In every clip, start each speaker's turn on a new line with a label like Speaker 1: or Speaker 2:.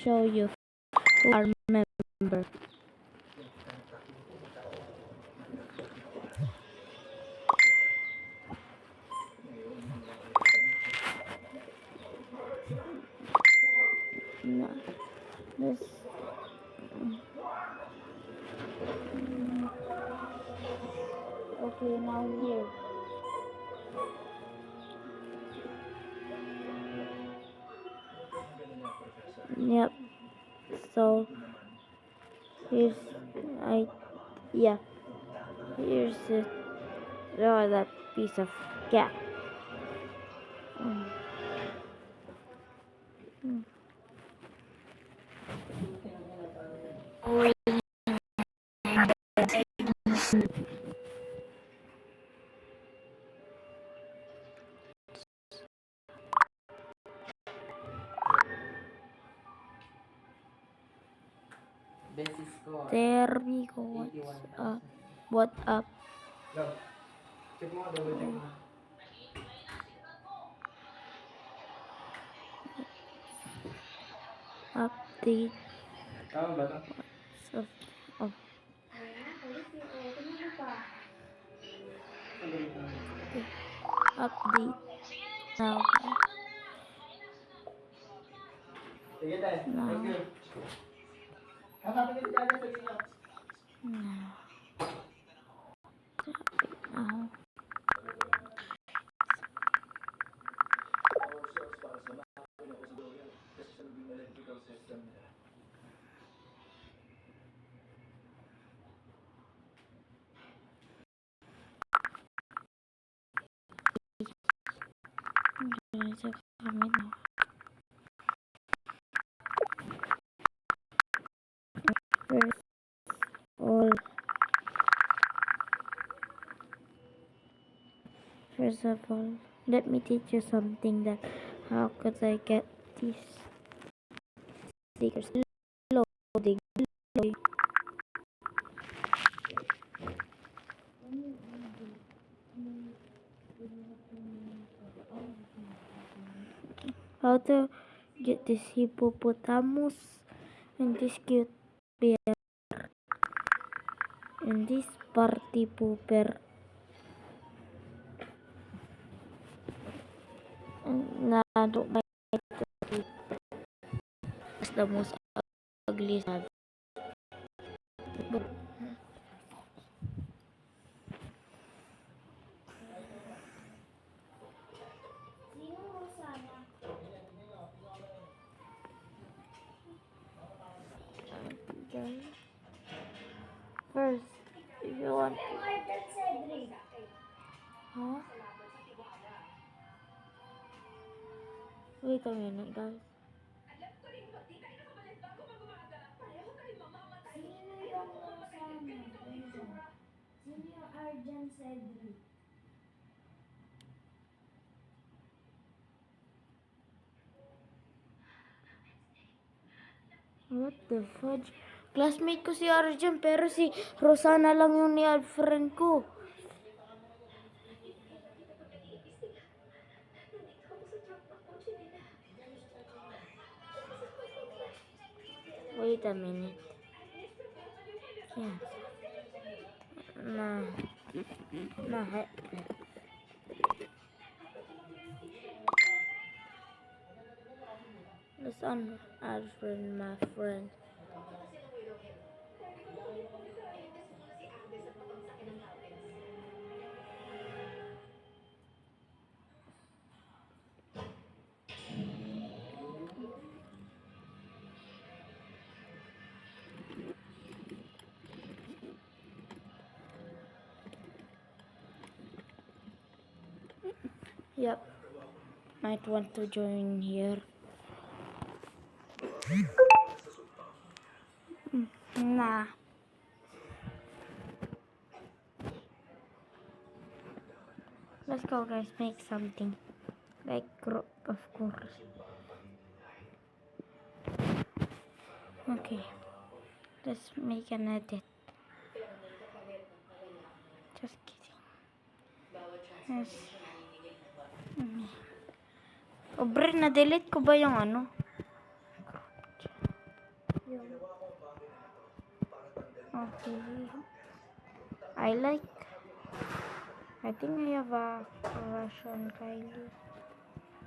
Speaker 1: show you who are member. No, this. Okay, now here. Yep. So here's yeah. Here's it. Oh, that piece of cat. There we go. What's up? What up? Update. So, oh. Update now. Now. Now. There's a comment now. First of all, let me teach you something that how could I get these stickers loading. How to get this hippopotamus and this cute bear and this party pooper. Na don't like it. It's the most ugly sad. First, if you want, huh? Wait a minute, guys. What the fudge? Classmate ko si Arjun pero si Rosana lang yung ni friend ko. Wait a minute. Yeah. Nah. Let's add friend, my friend. Yep. Might want to join here. Nah. Let's go, guys. Make something. Like group, of course. Okay. Let's make an edit. Just kidding. Yes. Obre, na-delete ko ba yung ano? Okay. I think I have a crush on Kylie.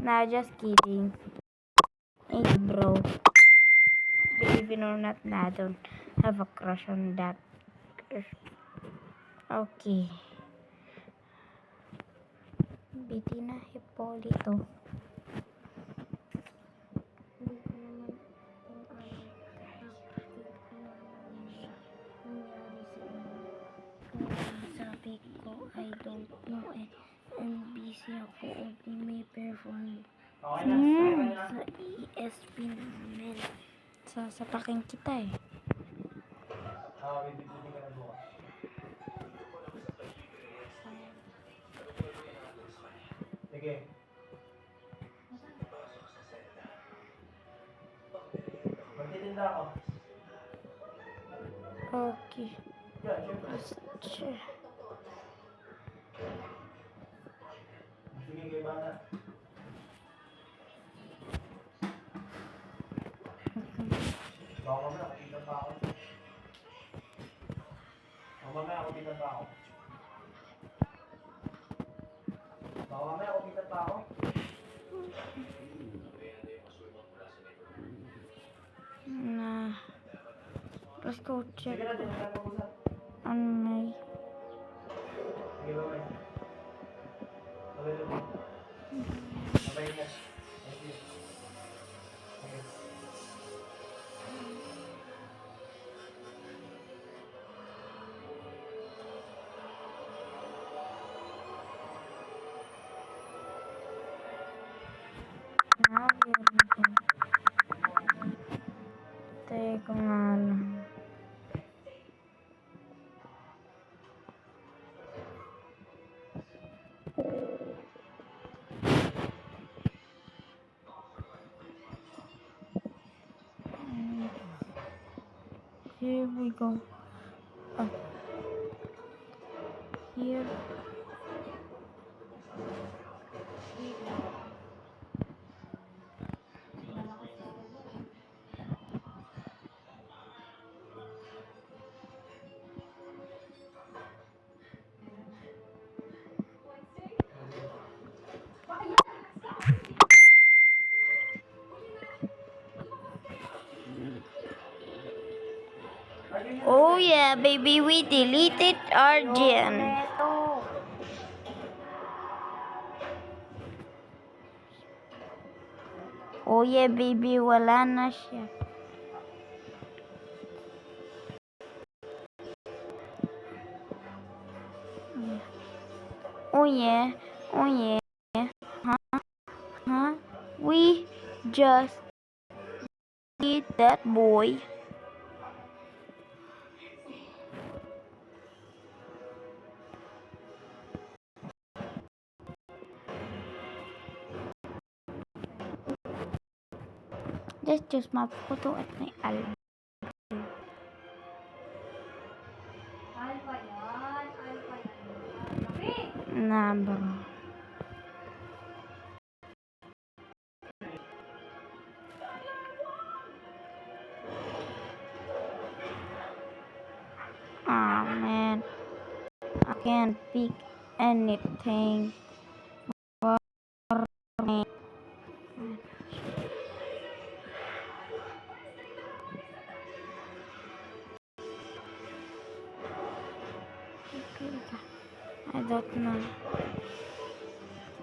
Speaker 1: Nah, just kidding. Hey, bro. Believe it or not, nah, I don't have a crush on that girl. Okay. Bettina Hippolito. Hindi ko naman kung ano nangyari sa inyo. Kaya sabi ko, I don't know eh. And busy ako o may perform sa ESP namin. Sasapakin kita eh.
Speaker 2: Sige. Magtitinda ako.
Speaker 1: Okay.
Speaker 2: Yeah, syempre.
Speaker 1: Sure.
Speaker 2: Sige kay bata. Baka mamaya kapitan pa ako. Baka mamaya kapitan pa ako. Baka mamaya kapitan pa ako.
Speaker 1: Nah. Let's go check
Speaker 2: Sige na, din na pag-usap.
Speaker 1: on my...
Speaker 2: Sige babay. Babay babay. Babay na. Thank you. Okay.
Speaker 1: Teka nga lang. Here we go. Oh. Here. Oh yeah, baby, we deleted Arjen. Oh yeah, baby, wala na siya. Oh yeah, oh yeah. Huh? We just did that, boy. Just choose my photo at my album. Nah, bro. Ah, man. I can't pick anything for me. I don't know.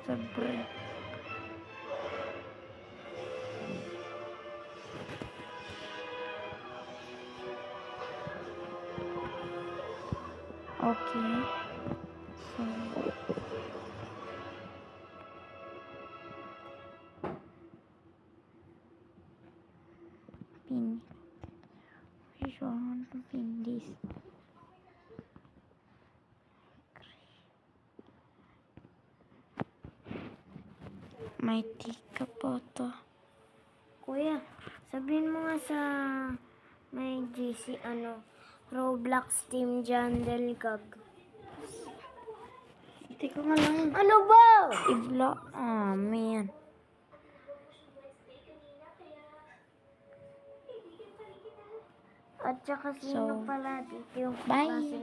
Speaker 1: Sabre. Okay. So. Pin. Which one I want to pin this? May tika po to.
Speaker 3: Kuya, sabihin mo nga sa may GC Roblox Team John Del Gag.
Speaker 1: Teka nga lang.
Speaker 3: Ano ba?
Speaker 1: I-block. Ah, man.
Speaker 3: At saka sino
Speaker 1: So,
Speaker 3: pala dito yung
Speaker 1: bye.
Speaker 3: klase